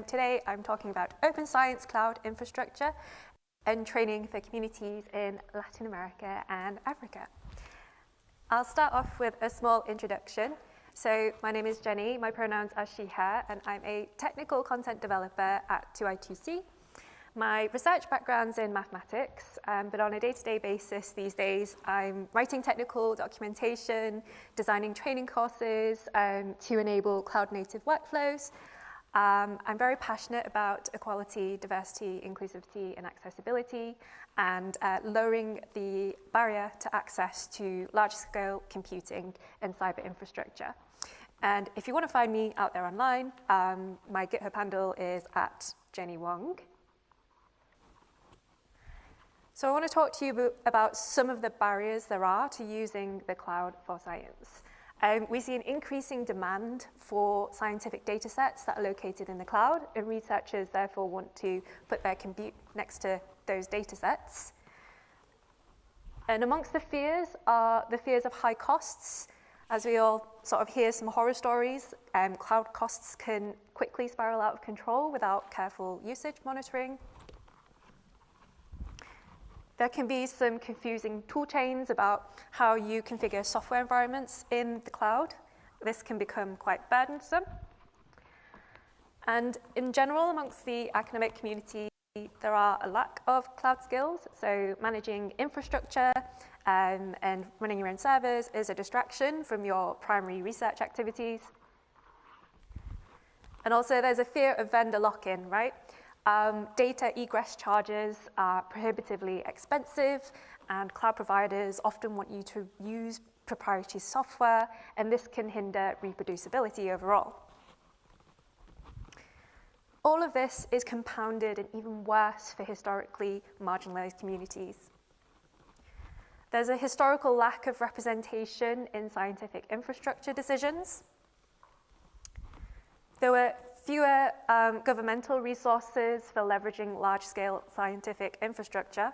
Today I'm talking about open science cloud infrastructure and training for communities in Latin America and Africa. I'll start off with a small introduction. So my name is Jenny, my pronouns are she, her, and I'm a technical content developer at 2i2c. My research background's in mathematics, but on a day-to-day basis these days, I'm writing technical documentation, designing training courses to enable cloud-native workflows. I'm very passionate about equality, diversity, inclusivity, and accessibility, and lowering the barrier to access to large-scale computing and cyber infrastructure. And if you want to find me out there online, my GitHub handle is @JennyWong. So I want to talk to you about some of the barriers there are to using the cloud for science. We see an increasing demand for scientific data sets that are located in the cloud, and researchers therefore want to put their compute next to those data sets. And amongst the fears are the fears of high costs. As we all sort of hear some horror stories, cloud costs can quickly spiral out of control without careful usage monitoring. There can be some confusing tool chains about how you configure software environments in the cloud. This can become quite burdensome. And in general, amongst the academic community, there are a lack of cloud skills. So managing infrastructure and running your own servers is a distraction from your primary research activities. And also there's a fear of vendor lock-in, right? Data egress charges are prohibitively expensive, and cloud providers often want you to use proprietary software, and this can hinder reproducibility overall. All of this is compounded and even worse for historically marginalized communities. There's a historical lack of representation in scientific infrastructure decisions. There were fewer governmental resources for leveraging large-scale scientific infrastructure.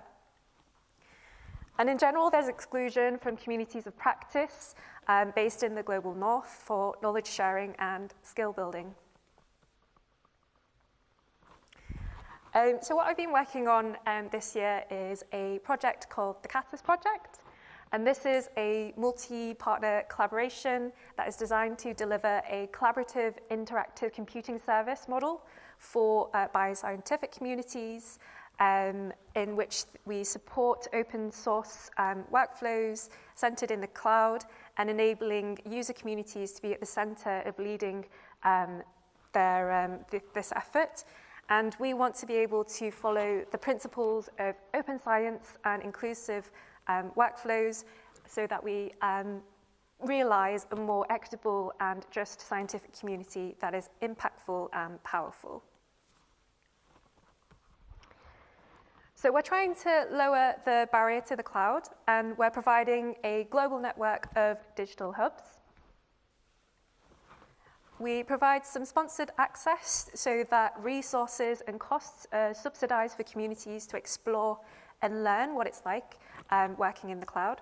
And in general, there's exclusion from communities of practice based in the global north for knowledge sharing and skill building. So what I've been working on this year is a project called the Catalyst Project. And this is a multi-partner collaboration that is designed to deliver a collaborative, interactive computing service model for bioscientific communities in which we support open source workflows centered in the cloud and enabling user communities to be at the center of leading this effort. And we want to be able to follow the principles of open science and inclusive workflows so that we realize a more equitable and just scientific community that is impactful and powerful. So we're trying to lower the barrier to the cloud, and we're providing a global network of digital hubs. We provide some sponsored access so that resources and costs are subsidized for communities to explore and learn what it's like working in the cloud.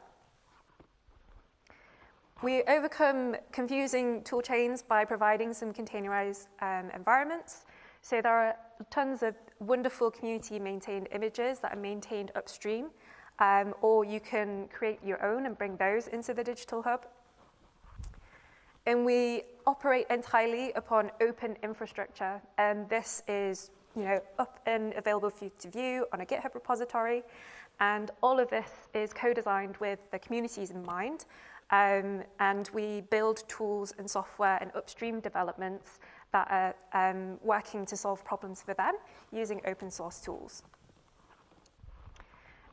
We overcome confusing tool chains by providing some containerized environments. So there are tons of wonderful community-maintained images that are maintained upstream, or you can create your own and bring those into the digital hub. And we operate entirely upon open infrastructure, and this is up and available for you to view on a GitHub repository. And all of this is co-designed with the communities in mind. And we build tools and software and upstream developments that are working to solve problems for them using open source tools.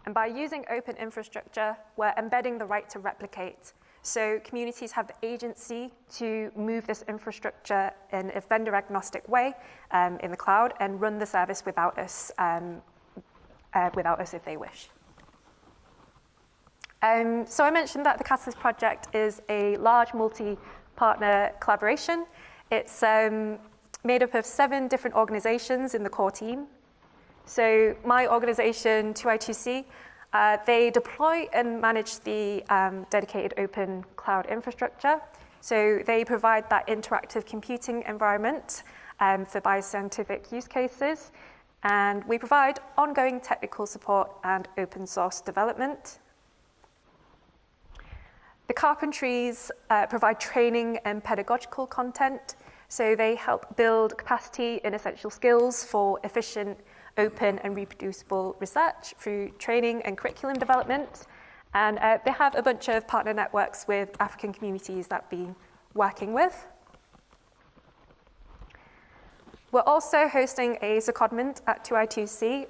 And by using open infrastructure, we're embedding the right to replicate. So communities have the agency to move this infrastructure in a vendor-agnostic way in the cloud and run the service without us if they wish. So I mentioned that the Catalyst Project is a large multi-partner collaboration. It's made up of 7 different organizations in the core team. So my organization, 2i2c, they deploy and manage the dedicated open cloud infrastructure. So they provide that interactive computing environment for bioscientific use cases. And we provide ongoing technical support and open source development. The Carpentries provide training and pedagogical content, so they help build capacity and essential skills for efficient, open and reproducible research through training and curriculum development. And they have a bunch of partner networks with African communities that we've been working with. We're also hosting a secondment at 2i2C.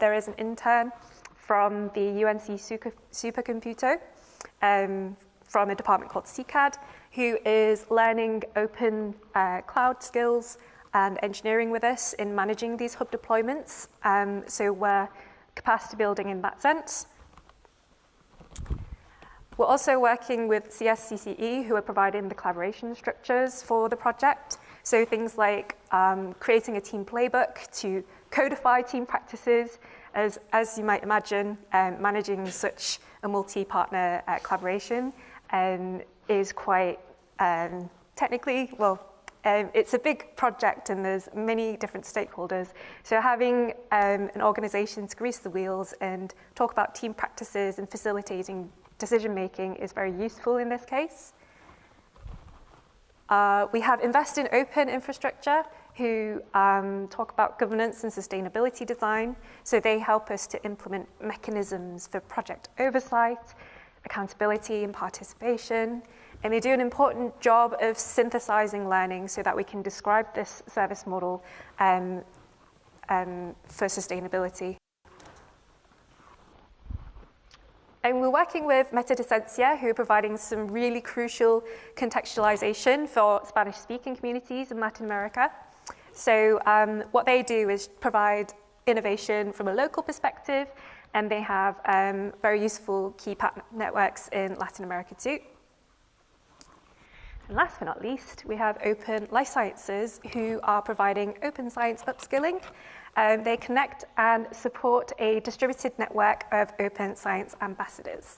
There is an intern from the UNC Supercomputer from a department called CCAD, who is learning open cloud skills and engineering with us in managing these hub deployments. So we're capacity building in that sense. We're also working with CSCCE, who are providing the collaboration structures for the project. So things like creating a team playbook to codify team practices. As you might imagine, managing such a multi-partner collaboration is quite technically, it's a big project and there's many different stakeholders. So having an organization to grease the wheels and talk about team practices and facilitating decision-making is very useful in this case. We have Invest in Open Infrastructure, who talk about governance and sustainability design. So they help us to implement mechanisms for project oversight, accountability and participation. And they do an important job of synthesizing learning so that we can describe this service model for sustainability. And we're working with Metadecencia, who are providing some really crucial contextualization for Spanish-speaking communities in Latin America. So what they do is provide innovation from a local perspective, and they have very useful key partner networks in Latin America too. And last but not least, we have Open Life Sciences, who are providing open science upskilling. They connect and support a distributed network of open science ambassadors.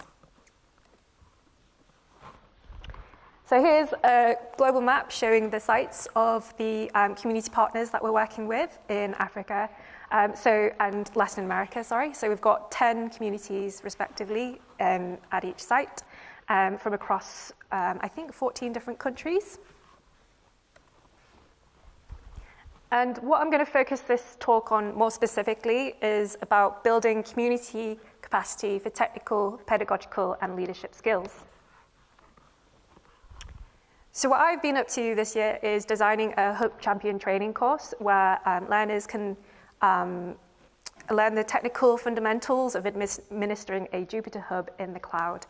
So here's a global map showing the sites of the community partners that we're working with in Africa and Latin America, sorry. So we've got 10 communities respectively at each site from across, I think, 14 different countries. And what I'm going to focus this talk on more specifically is about building community capacity for technical, pedagogical, and leadership skills. So what I've been up to this year is designing a Hub Champion training course where learners can learn the technical fundamentals of administering a Jupyter Hub in the cloud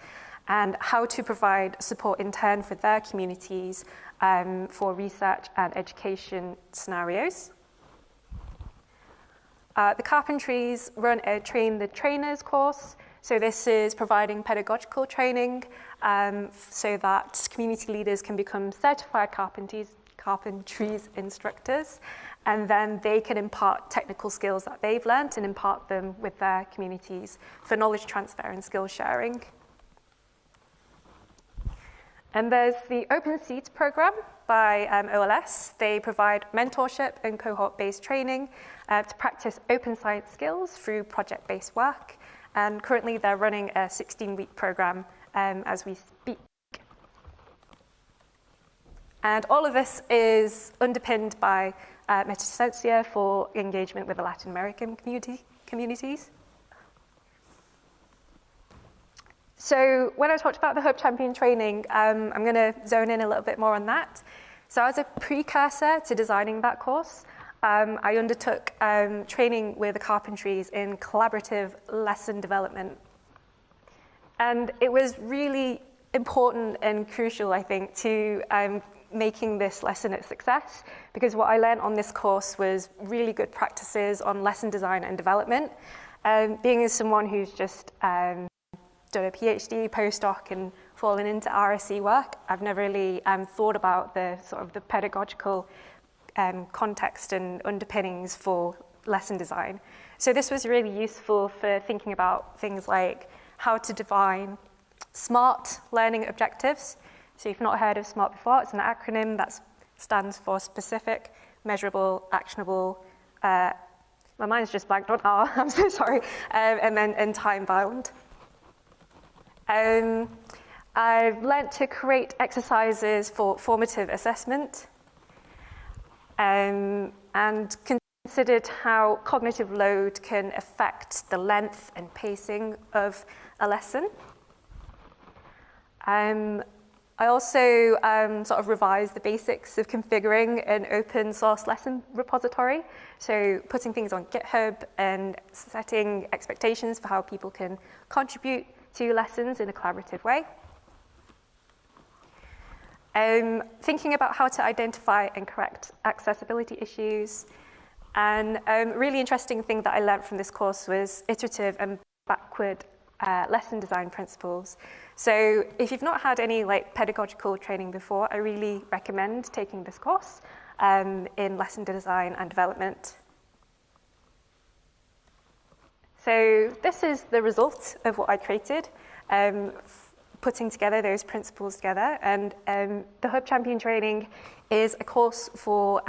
and how to provide support in turn for their communities for research and education scenarios. The Carpentries run a Train the Trainers course. So this is providing pedagogical training so that community leaders can become certified Carpentries instructors, and then they can impart technical skills that they've learned and impart them with their communities for knowledge transfer and skill sharing. And there's the Open Seeds program by OLS. They provide mentorship and cohort-based training to practice open science skills through project-based work. And currently they're running a 16-week program as we speak. And all of this is underpinned by Metadecencia for engagement with the Latin American communities. So when I talked about the Hub Champion training, I'm going to zone in a little bit more on that. So as a precursor to designing that course, I undertook training with the Carpentries in collaborative lesson development. And it was really important and crucial, I think, to making this lesson a success, because what I learned on this course was really good practices on lesson design and development. Being as someone who's just done a PhD, postdoc, and fallen into RSE work, I've never really thought about the sort of the pedagogical context and underpinnings for lesson design. So this was really useful for thinking about things like how to define SMART learning objectives. So if you've not heard of SMART before, it's an acronym that's stands for specific, measurable, actionable. My mind's just blanked on R, I'm so sorry. And then time bound. I've learnt to create exercises for formative assessment and considered how cognitive load can affect the length and pacing of a lesson. I also sort of revised the basics of configuring an open source lesson repository, so putting things on GitHub and setting expectations for how people can contribute to lessons in a collaborative way. Thinking about how to identify and correct accessibility issues. And a really interesting thing that I learned from this course was iterative and backward lesson design principles. So if you've not had any pedagogical training before, I really recommend taking this course in lesson design and development. So this is the result of what I created, putting together those principles together. And the Hub Champion Training is a course for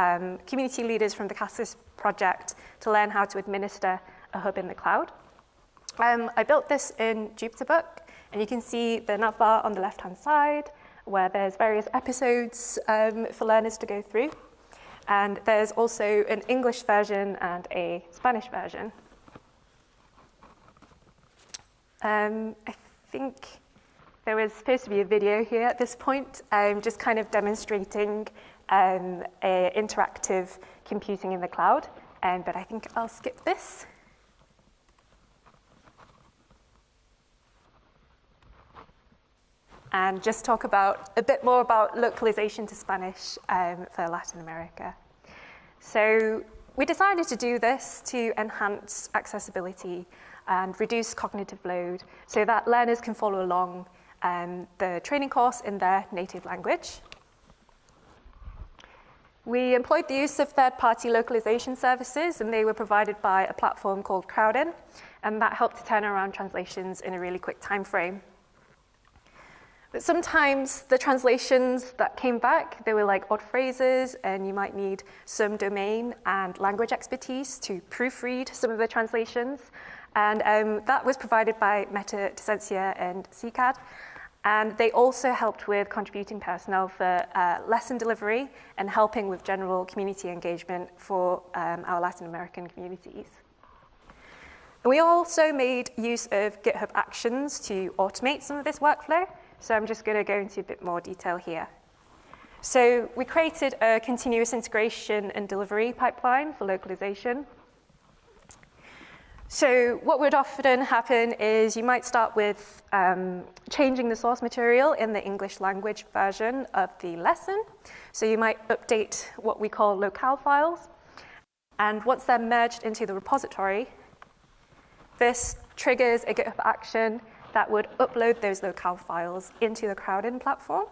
community leaders from the CASIS project to learn how to administer a hub in the cloud. I built this in JupyterBook, and you can see the navbar on the left-hand side, where there's various episodes for learners to go through. And there's also an English version and a Spanish version. I think there was supposed to be a video here at this point, just kind of demonstrating interactive computing in the cloud, but I think I'll skip this. And just talk a bit more about localization to Spanish for Latin America. So we decided to do this to enhance accessibility and reduce cognitive load so that learners can follow along the training course in their native language. We employed the use of third-party localization services, and they were provided by a platform called Crowdin, and that helped to turn around translations in a really quick time frame. But sometimes the translations that came back, they were like odd phrases, and you might need some domain and language expertise to proofread some of the translations. And that was provided by Meta Docencia and CCAD. And they also helped with contributing personnel for lesson delivery and helping with general community engagement for our Latin American communities. And we also made use of GitHub Actions to automate some of this workflow. So I'm just going to go into a bit more detail here. So we created a continuous integration and delivery pipeline for localization. So what would often happen is you might start with changing the source material in the English language version of the lesson. So you might update what we call locale files. And once they're merged into the repository, this triggers a GitHub action that would upload those locale files into the Crowdin platform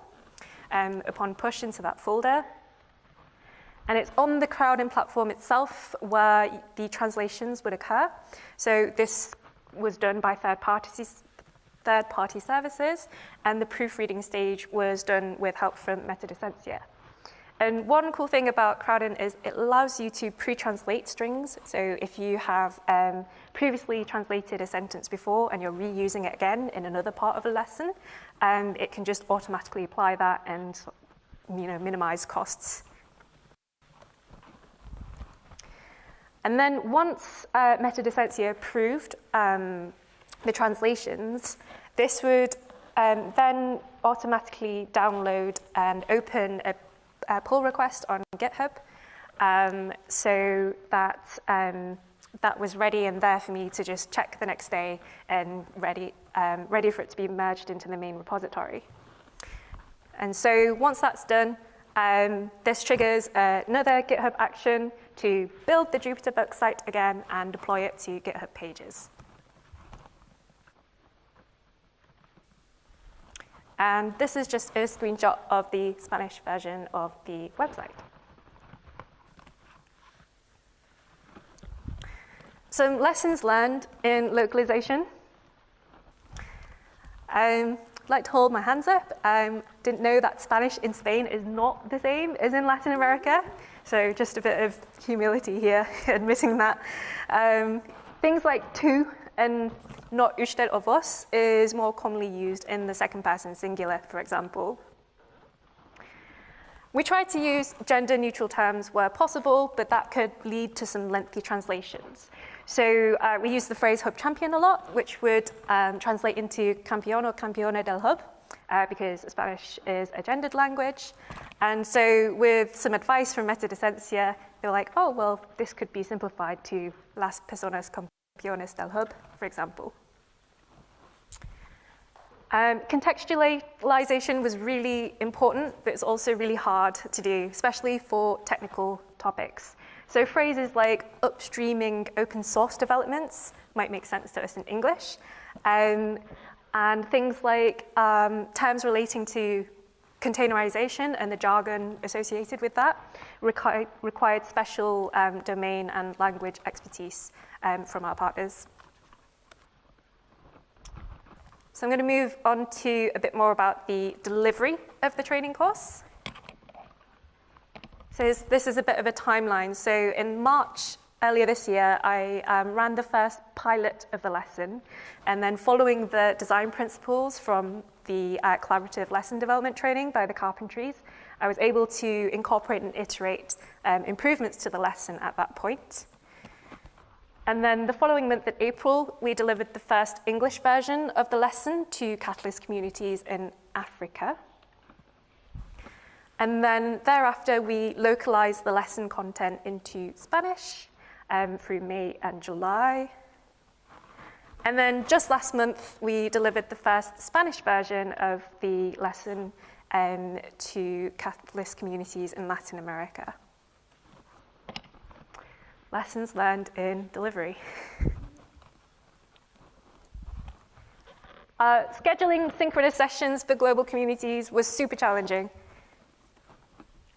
upon push into that folder. And it's on the Crowdin platform itself where the translations would occur. So this was done by third-party services, and the proofreading stage was done with help from Meta Docencia. And one cool thing about Crowdin is it allows you to pre-translate strings. So if you have previously translated a sentence before and you're reusing it again in another part of a lesson, it can just automatically apply that and minimize costs. And then once Meta Docencia approved the translations, this would then automatically download and open a pull request on GitHub, so that that was ready and there for me to just check the next day and ready for it to be merged into the main repository. And so once that's done, this triggers another GitHub action to build the JupyterBook site again and deploy it to GitHub Pages. And this is just a screenshot of the Spanish version of the website. Some lessons learned in localization. like to hold my hands up. Didn't know that Spanish in Spain is not the same as in Latin America. So just a bit of humility here, admitting that. Things like tú and not usted or vos is more commonly used in the second person singular, for example. We tried to use gender-neutral terms where possible, but that could lead to some lengthy translations. So we use the phrase hub champion a lot, which would translate into campeón or campeona del hub, because Spanish is a gendered language. And so with some advice from Metadecencia, they were like, oh, well, this could be simplified to las personas campeones del hub, for example. Contextualization was really important, but it's also really hard to do, especially for technical topics. So phrases like upstreaming open source developments might make sense to us in English. And things like terms relating to containerization and the jargon associated with that required special domain and language expertise from our partners. So I'm going to move on to a bit more about the delivery of the training course. So this is a bit of a timeline. So in March earlier this year, I ran the first pilot of the lesson, and then following the design principles from the collaborative lesson development training by the Carpentries, I was able to incorporate and iterate improvements to the lesson at that point. And then the following month in April, we delivered the first English version of the lesson to Catalyst communities in Africa. And then thereafter, we localized the lesson content into Spanish through May and July. And then just last month, we delivered the first Spanish version of the lesson to Catalyst communities in Latin America. Lessons learned in delivery. Scheduling synchronous sessions for global communities was super challenging.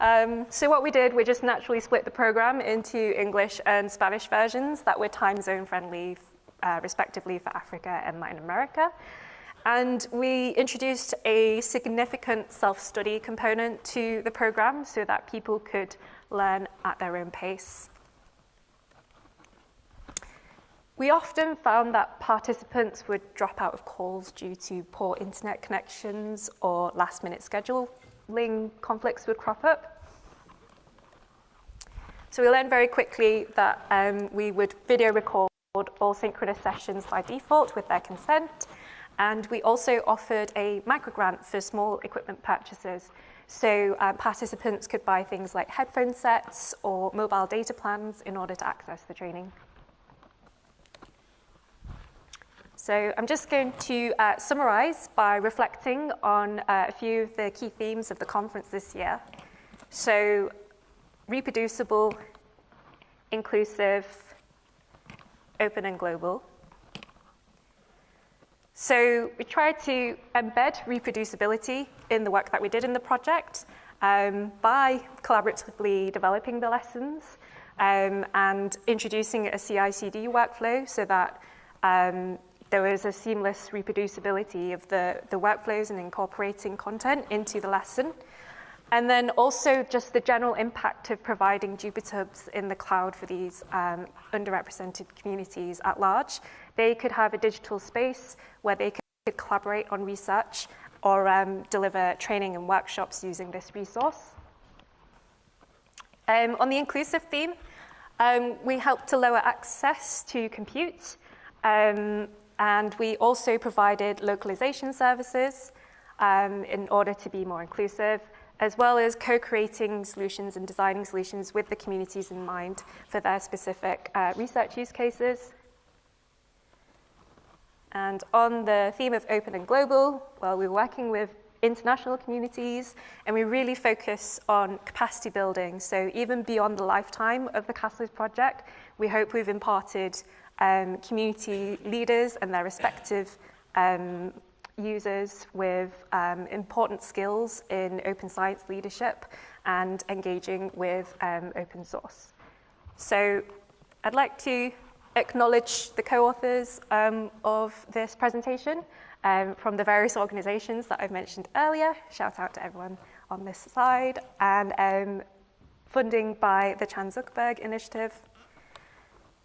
So what we did, we just naturally split the program into English and Spanish versions that were time zone friendly, respectively, for Africa and Latin America. And we introduced a significant self-study component to the program so that people could learn at their own pace. We often found that participants would drop out of calls due to poor internet connections or last-minute scheduling conflicts would crop up. So we learned very quickly that we would video record all synchronous sessions by default with their consent, and we also offered a microgrant for small equipment purchases. So participants could buy things like headphone sets or mobile data plans in order to access the training. So I'm just going to summarize by reflecting on a few of the key themes of the conference this year. So reproducible, inclusive, open and global. So we tried to embed reproducibility in the work that we did in the project by collaboratively developing the lessons and introducing a CI/CD workflow so that there was a seamless reproducibility of the workflows and incorporating content into the lesson. And then also just the general impact of providing JupyTubs in the cloud for these underrepresented communities at large. They could have a digital space where they could collaborate on research or deliver training and workshops using this resource. On the inclusive theme, we helped to lower access to compute. And we also provided localization services in order to be more inclusive, as well as co-creating solutions and designing solutions with the communities in mind for their specific research use cases. And on the theme of open and global, well, we're working with international communities, and we really focus on capacity building. So even beyond the lifetime of the Catalyst project, we hope we've imparted community leaders and their respective users with important skills in open science leadership and engaging with open source. So I'd like to acknowledge the co-authors of this presentation, from the various organisations that I've mentioned earlier. Shout out to everyone on this slide. And funding by the Chan Zuckerberg Initiative.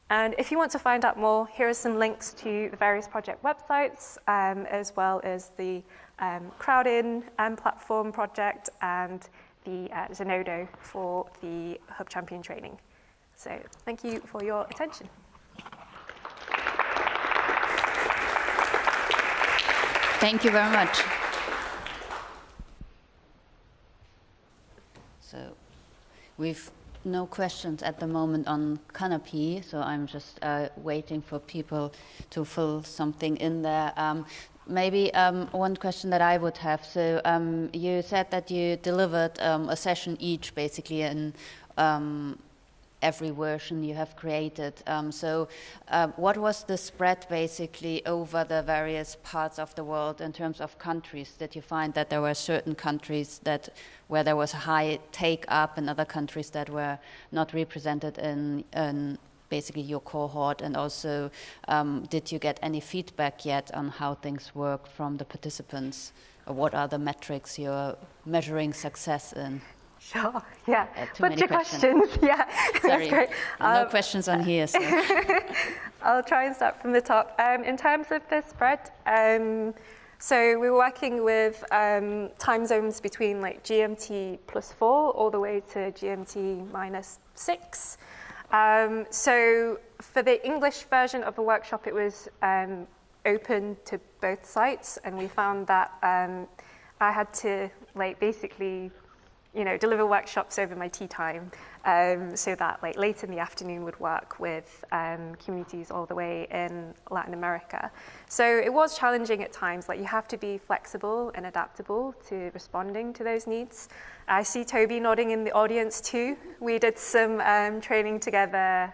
And if you want to find out more, here are some links to the various project websites, as well as the Crowdin platform project and the Zenodo for the Hub Champion training. So thank you for your attention. Thank you very much. So we've no questions at the moment on Canopy, so I'm just waiting for people to fill something in there. Maybe one question that I would have. So you said that you delivered a session each, basically, in every version you have created. So what was the spread, basically, over the various parts of the world in terms of countries? Did you find that there were certain countries where there was a high take-up and other countries that were not represented in basically your cohort? And also, did you get any feedback yet on how things work from the participants? Or what are the metrics you're measuring success in? Sure, yeah. Bunch of questions. Yeah, sorry, that's great. No questions on here. So. I'll try and start from the top. In terms of the spread, so we were working with time zones between like GMT +4 all the way to GMT -6. So for the English version of the workshop, it was open to both sites, and we found that I had to basically deliver workshops over my tea time, so that late in the afternoon would work with communities all the way in Latin America. So it was challenging at times. You have to be flexible and adaptable to responding to those needs. I see Toby nodding in the audience too. We did some training together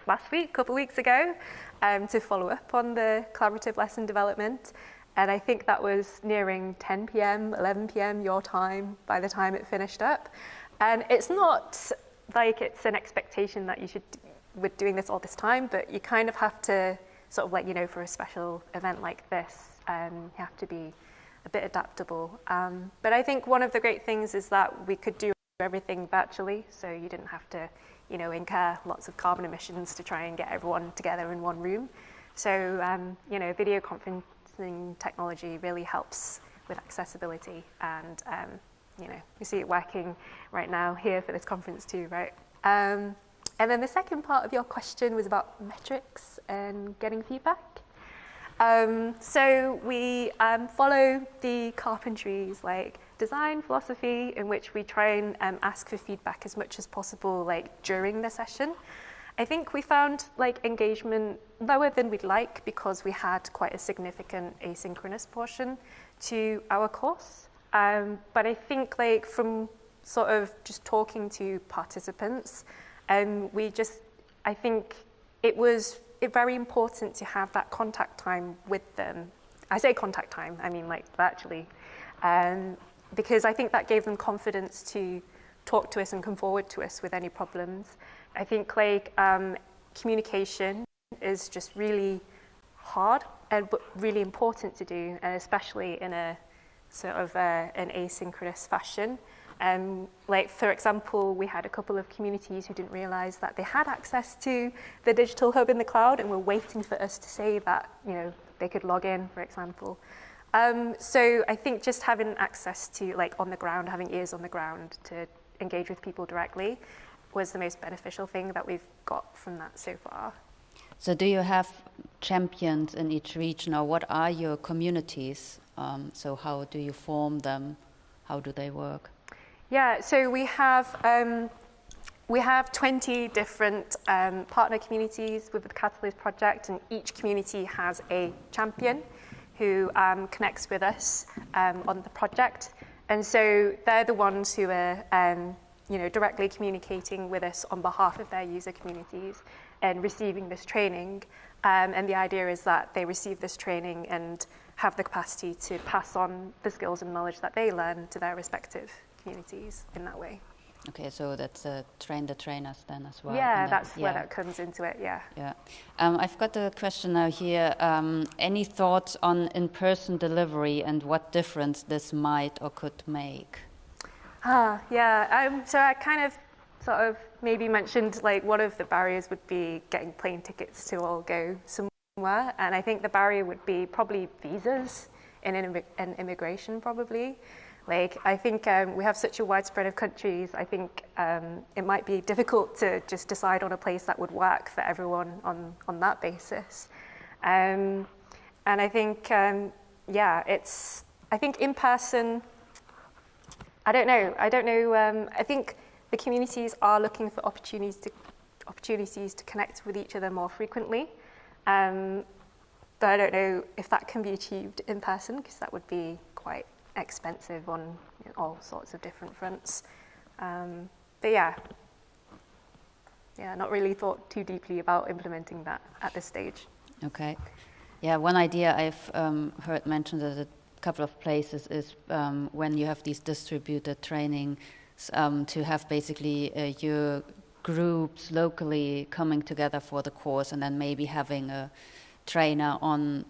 last week, a couple of weeks ago, to follow up on the collaborative lesson development. And I think that was nearing 10 p.m., 11 p.m. your time by the time it finished up. And it's not like it's an expectation that you should be doing this all this time, but you kind of have to sort of for a special event like this, you have to be a bit adaptable. But I think one of the great things is that we could do everything virtually, so you didn't have to, incur lots of carbon emissions to try and get everyone together in one room. So, video conferencing technology really helps with accessibility, and we see it working right now here for this conference too, right? And then the second part of your question was about metrics and getting feedback. So we follow the Carpentries design philosophy, in which we try and ask for feedback as much as possible during the session. I think we found engagement lower than we'd like because we had quite a significant asynchronous portion to our course. But I think from sort of just talking to participants, I think it was very important to have that contact time with them. I say contact time, I mean virtually, because I think that gave them confidence to talk to us and come forward to us with any problems. I think communication is just really hard but really important to do, and especially in a sort of an asynchronous fashion. For example, we had a couple of communities who didn't realize that they had access to the digital hub in the cloud and were waiting for us to say that they could log in, for example. So I think just having access to on the ground, having ears on the ground to engage with people directly was the most beneficial thing that we've got from that so far. So do you have champions in each region, or what are your communities? So how do you form them? How do they work? Yeah, so we have 20 different partner communities with the Catalyst project, and each community has a champion who connects with us on the project. And so they're the ones who are directly communicating with us on behalf of their user communities and receiving this training. And the idea is that they receive this training and have the capacity to pass on the skills and knowledge that they learn to their respective communities in that way. Okay, so that's train the trainers then as well. Yeah, that's where that comes into it, yeah. Yeah. I've got a question now here. Any thoughts on in-person delivery and what difference this might or could make? Yeah, so I kind of sort of maybe mentioned like one of the barriers would be getting plane tickets to all go somewhere, and I think the barrier would be probably visas and immigration probably. Like, I think we have such a widespread of countries, I think it might be difficult to just decide on a place that would work for everyone on that basis. And I think, yeah, I think in person, I don't know, I think the communities are looking for opportunities to connect with each other more frequently. But I don't know if that can be achieved in person, because that would be quite expensive on all sorts of different fronts. But yeah, not really thought too deeply about implementing that at this stage. Okay. Yeah, one idea I've heard mentioned at a couple of places is when you have these distributed trainings, to have basically your groups locally coming together for the course, and then maybe having a trainer on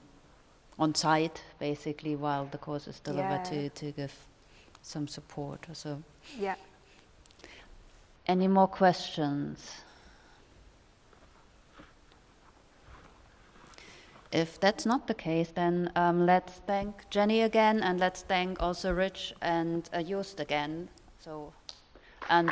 site basically while the course is delivered, to give some support or so. Yeah. Any more questions? If that's not the case, then let's thank Jenny again, and let's thank also Rich and Joost again. So, and